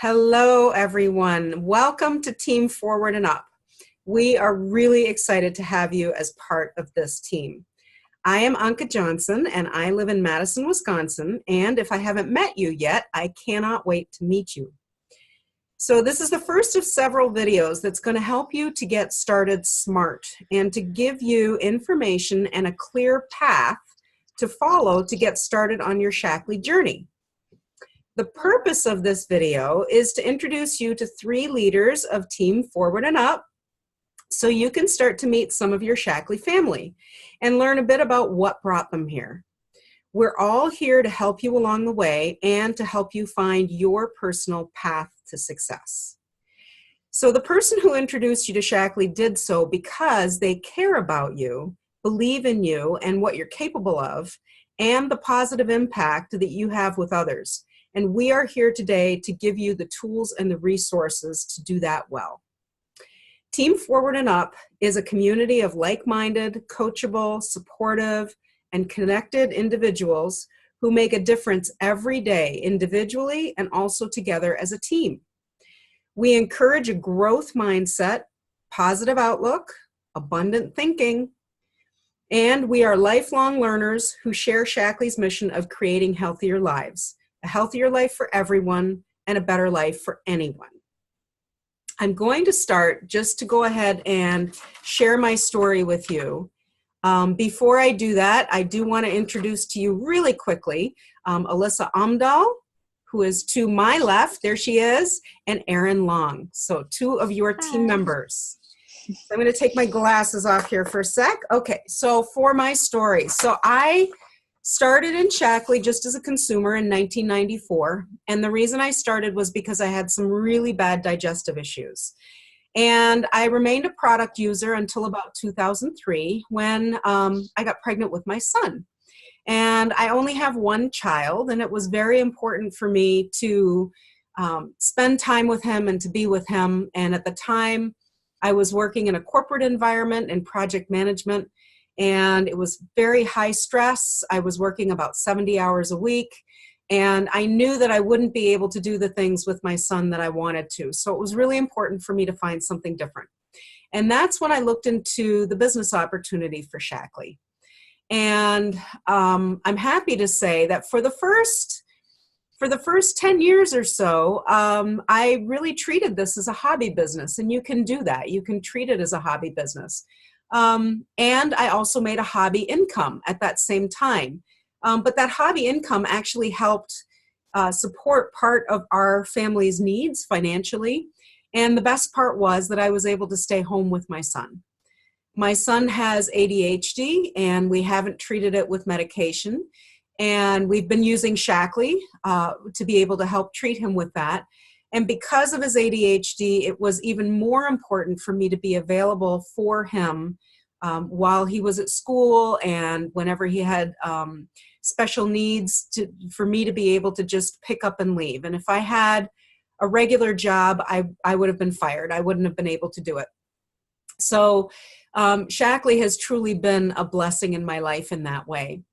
Hello, everyone. Welcome to Team Forward and Up. We are really excited to have you as part of this team. I am Anka Johnson, and I live in Madison, Wisconsin. And if I haven't met you yet, I cannot wait to meet you. So this is the first of several videos that's going to help you to get started smart and to give you information and a clear path to follow to get started on your Shaklee journey. The purpose of this video is to introduce you to 3 leaders of Team Forward and Up so you can start to meet some of your Shaklee family and learn a bit about what brought them here. We're all here to help you along the way and to help you find your personal path to success. So the person who introduced you to Shaklee did so because they care about you, believe in you and what you're capable of, and the positive impact that you have with others. And we are here today to give you the tools and the resources to do that well. Team Forward and Up is a community of like-minded, coachable, supportive, and connected individuals who make a difference every day, individually and also together as a team. We encourage a growth mindset, positive outlook, abundant thinking, and we are lifelong learners who share Shaklee's mission of creating healthier lives. A healthier life for everyone, and a better life for anyone. I'm going to start just to go ahead and share my story with you. Before I do that, I do want to introduce to you really quickly Alyssa Amdahl, who is to my left, there she is, and Erin Long. So 2 of your team members. I'm going to take my glasses off here for a sec. Okay, so for my story. So I started in Shaklee just as a consumer in 1994, and the reason I started was because I had some really bad digestive issues. And I remained a product user until about 2003 when I got pregnant with my son. And I only have 1 child, and it was very important for me to spend time with him and to be with him. And at the time, I was working in a corporate environment in project management, and it was very high stress. I was working about 70 hours a week, and I knew that I wouldn't be able to do the things with my son that I wanted to. So it was really important for me to find something different. And that's when I looked into the business opportunity for Shaklee. And I'm happy to say that for the first 10 years or so, I really treated this as a hobby business, and you can do that. You can treat it as a hobby business. And I also made a hobby income at that same time. But that hobby income actually helped support part of our family's needs financially. And the best part was that I was able to stay home with my son. My son has ADHD, and we haven't treated it with medication. And we've been using Shaklee to be able to help treat him with that. And because of his ADHD, it was even more important for me to be available for him while he was at school and whenever he had special needs for me to be able to just pick up and leave. And if I had a regular job, I would have been fired. I wouldn't have been able to do it. So Shaklee has truly been a blessing in my life in that way.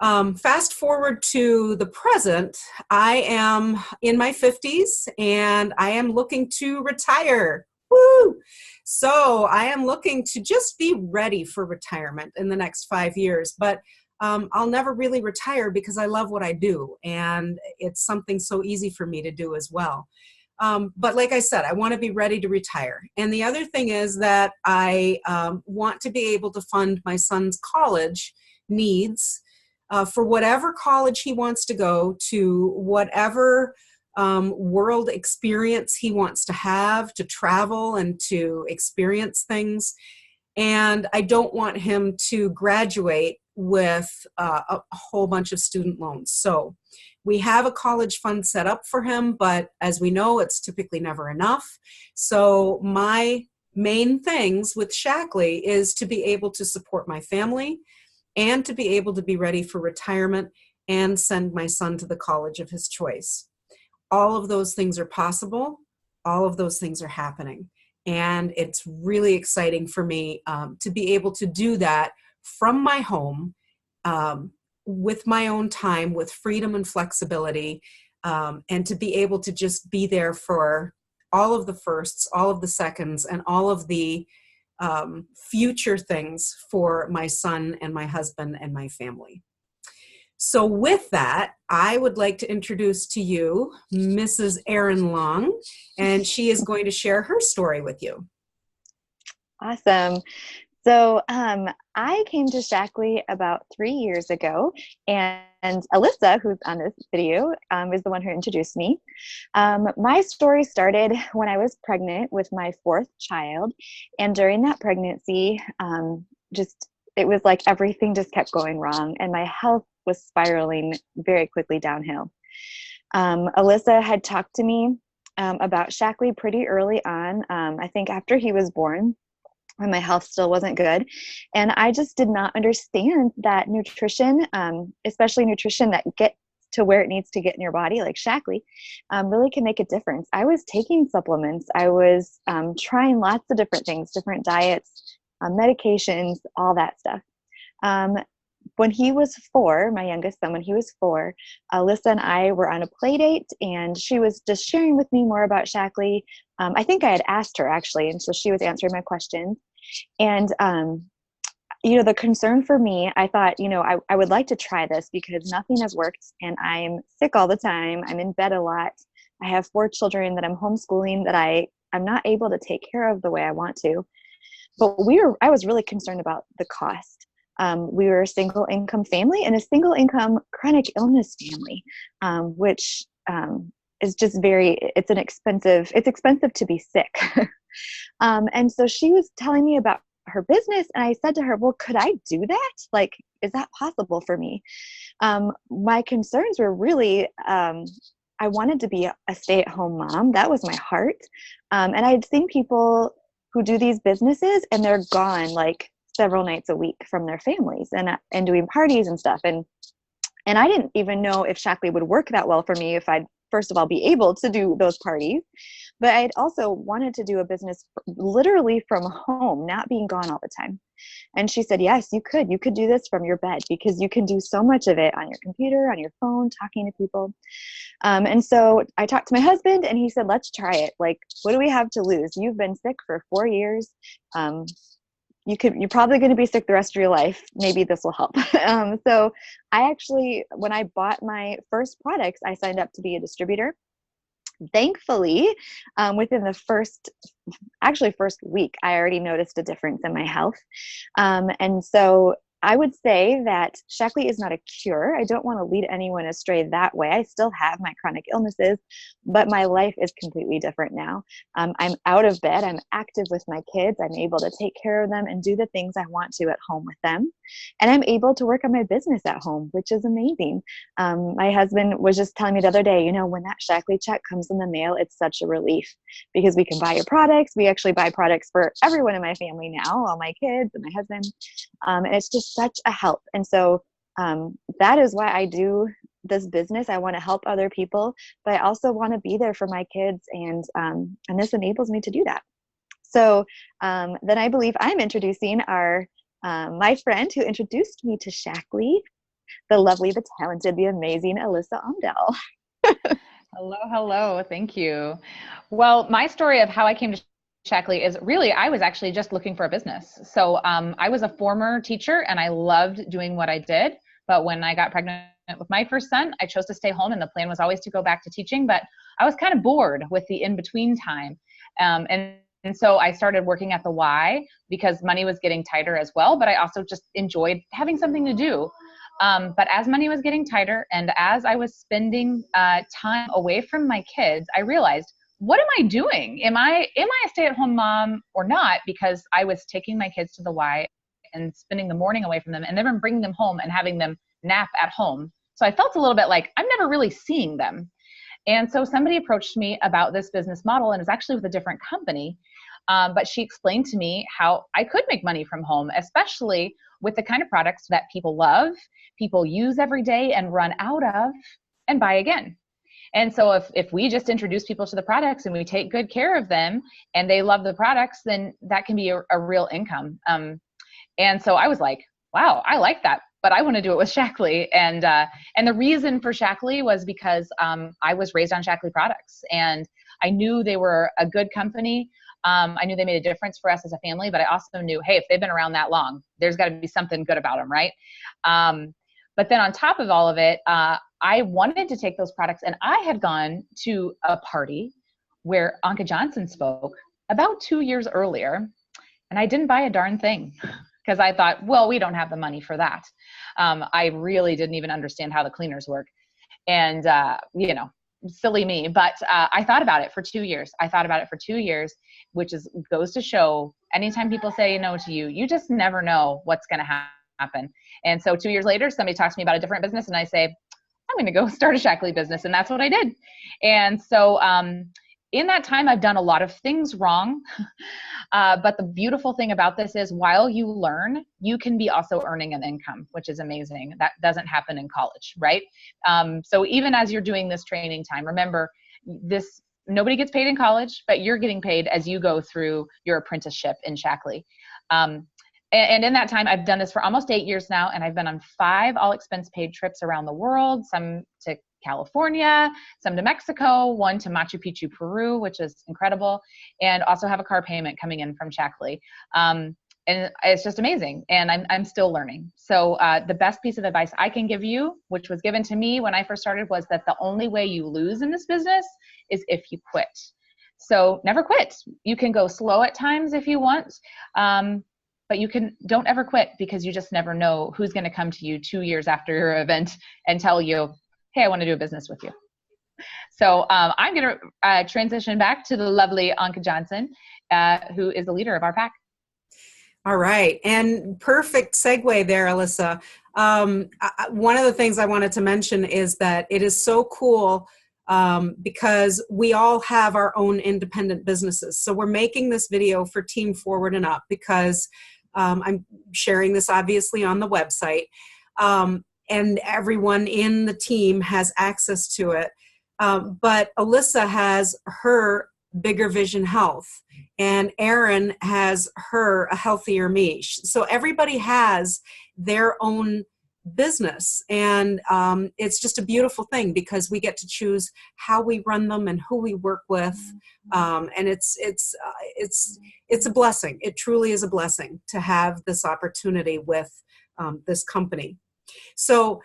Fast forward to the present, I am in my 50s and I am looking to retire. Woo! So I am looking to just be ready for retirement in the next 5 years, but I'll never really retire because I love what I do, and it's something so easy for me to do as well. But like I said, I want to be ready to retire. And the other thing is that I want to be able to fund my son's college needs for whatever college he wants to go to, whatever world experience he wants to have, to travel and to experience things. And I don't want him to graduate with a whole bunch of student loans. So we have a college fund set up for him, but as we know, it's typically never enough. So my main things with Shaklee is to be able to support my family and to be able to be ready for retirement and send my son to the college of his choice. All of those things are possible. All of those things are happening. And it's really exciting for me to be able to do that from my home with my own time, with freedom and flexibility, and to be able to just be there for all of the firsts, all of the seconds, and all of the future things for my son and my husband and my family. So with that, I would like to introduce to you Mrs. Erin Long, and she is going to share her story with you. Awesome. So I came to Shackley about 3 years ago, and Alyssa, who's on this video, is the one who introduced me. My story started when I was pregnant with my fourth child, and during that pregnancy, it was like everything just kept going wrong, and my health was spiraling very quickly downhill. Alyssa had talked to me about Shackley pretty early on, I think after he was born, when my health still wasn't good. And I just did not understand that nutrition, especially nutrition that gets to where it needs to get in your body, like Shackley, really can make a difference. I was taking supplements. I was trying lots of different things, different diets, medications, all that stuff. When he was 4, my youngest son, when he was 4, Alyssa and I were on a play date, and she was just sharing with me more about Shackley. I think I had asked her, actually, and so she was answering my questions. And, the concern for me, I thought, I would like to try this because nothing has worked, and I'm sick all the time. I'm in bed a lot. I have 4 children that I'm homeschooling that I'm not able to take care of the way I want to. But I was really concerned about the cost. We were a single income family and a single income chronic illness family, which is just it's expensive to be sick. And so she was telling me about her business, and I said to her, well, could I do that? Like, is that possible for me? My concerns were really, I wanted to be a stay-at-home mom. That was my heart. And I had seen people who do these businesses, and they're gone like several nights a week from their families and doing parties and stuff. And I didn't even know if Shackley would work that well for me, if I'd first of all be able to do those parties. But I'd also wanted to do a business literally from home, not being gone all the time. And she said, yes, you could do this from your bed, because you can do so much of it on your computer, on your phone, talking to people. And so I talked to my husband, and he said, let's try it. Like, what do we have to lose? You've been sick for 4 years. You're probably going to be sick the rest of your life. Maybe this will help. So I actually, when I bought my first products, I signed up to be a distributor. Thankfully, within the first week, I already noticed a difference in my health. And so I would say that Shackley is not a cure. I don't want to lead anyone astray that way. I still have my chronic illnesses, but my life is completely different now. I'm out of bed. I'm active with my kids. I'm able to take care of them and do the things I want to at home with them. And I'm able to work on my business at home, which is amazing. My husband was just telling me the other day, when that Shackley check comes in the mail, it's such a relief because we can buy your products. We actually buy products for everyone in my family now, all my kids and my husband. And it's just such a help. And so that is why I do this business. I want to help other people, but I also want to be there for my kids. And this enables me to do that. So then I believe I'm introducing my friend who introduced me to Shackley, the lovely, the talented, the amazing Alyssa Omdell. Hello. Thank you. Well, my story of how I came to Shackley is really, I was actually just looking for a business. So I was a former teacher and I loved doing what I did. But when I got pregnant with my first son, I chose to stay home, and the plan was always to go back to teaching, but I was kind of bored with the in-between time. And so I started working at the Y because money was getting tighter as well, but I also just enjoyed having something to do. But as money was getting tighter and as I was spending time away from my kids, I realized, what am I doing? Am I a stay-at-home mom or not? Because I was taking my kids to the Y and spending the morning away from them and then bringing them home and having them nap at home. So I felt a little bit like I'm never really seeing them. And so somebody approached me about this business model, and it was actually with a different company. But she explained to me how I could make money from home, especially with the kind of products that people love, people use every day and run out of and buy again. And so if we just introduce people to the products and we take good care of them and they love the products, then that can be a real income. And so I was like, wow, I like that but I want to do it with Shackley. And the reason for Shackley was because I was raised on Shackley products, and I knew they were a good company. I knew they made a difference for us as a family, but I also knew, hey, if they've been around that long, there's got to be something good about them, right? But then on top of all of it, I wanted to take those products, and I had gone to a party where Anka Johnson spoke about 2 years earlier, and I didn't buy a darn thing because I thought, well, we don't have the money for that. I really didn't even understand how the cleaners work. And, silly me, but I thought about it for 2 years. Which goes to show anytime people say no to you, you just never know what's going to happen. And so 2 years later, somebody talks to me about a different business, and I say, I'm going to go start a Shackley business. And that's what I did. And so in that time, I've done a lot of things wrong. But the beautiful thing about this is while you learn, you can be also earning an income, which is amazing. That doesn't happen in college, right? So even as you're doing this training time, remember nobody gets paid in college, but you're getting paid as you go through your apprenticeship in Shackley. And in that time, I've done this for almost 8 years now, and I've been on 5 all expense paid trips around the world, some to California, some to Mexico, one to Machu Picchu, Peru, which is incredible, and also have a car payment coming in from Shackley. And it's just amazing, and I'm still learning. So the best piece of advice I can give you, which was given to me when I first started, was that the only way you lose in this business is if you quit. So never quit. You can go slow at times if you want, but don't ever quit, because you just never know who's going to come to you 2 years after your event and tell you, hey, I want to do a business with you. So I'm going to transition back to the lovely Anka Johnson, who is the leader of our pack. All right. And perfect segue there, Alyssa. One of the things I wanted to mention is that it is so cool because we all have our own independent businesses. So we're making this video for Team Forward and Up because I'm sharing this obviously on the website. And everyone in the team has access to it. But Alyssa has her Bigger Vision Health, and Erin has her A Healthier Me. So everybody has their own business, and it's just a beautiful thing because we get to choose how we run them and who we work with, and it's a blessing. It truly is a blessing to have this opportunity with this company. So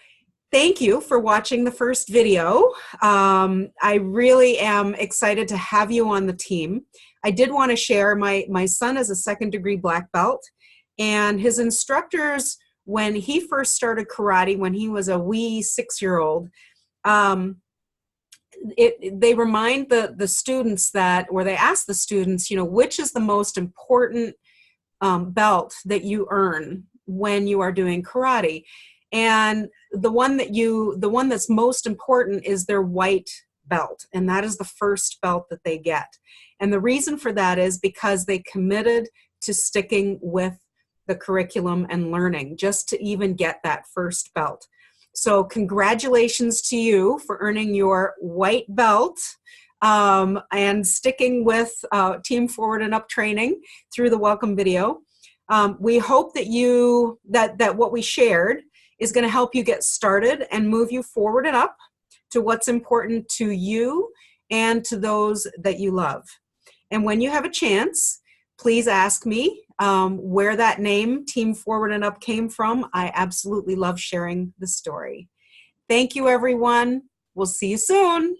thank you for watching the first video. I really am excited to have you on the team. I did want to share my son is a second-degree black belt, and his instructors, when he first started karate, when he was a wee 6-year-old, they remind the students they ask the students, which is the most important belt that you earn when you are doing karate. And the one that's most important is their white belt, and that is the first belt that they get. And the reason for that is because they committed to sticking with the curriculum and learning just to even get that first belt. So congratulations to you for earning your white belt and sticking with Team Forward and Up training through the welcome video. We hope that what we shared is going to help you get started and move you forward and up to what's important to you and to those that you love. And when you have a chance, please ask me where that name, Team Forward and Up, came from. I absolutely love sharing the story. Thank you, everyone. We'll see you soon.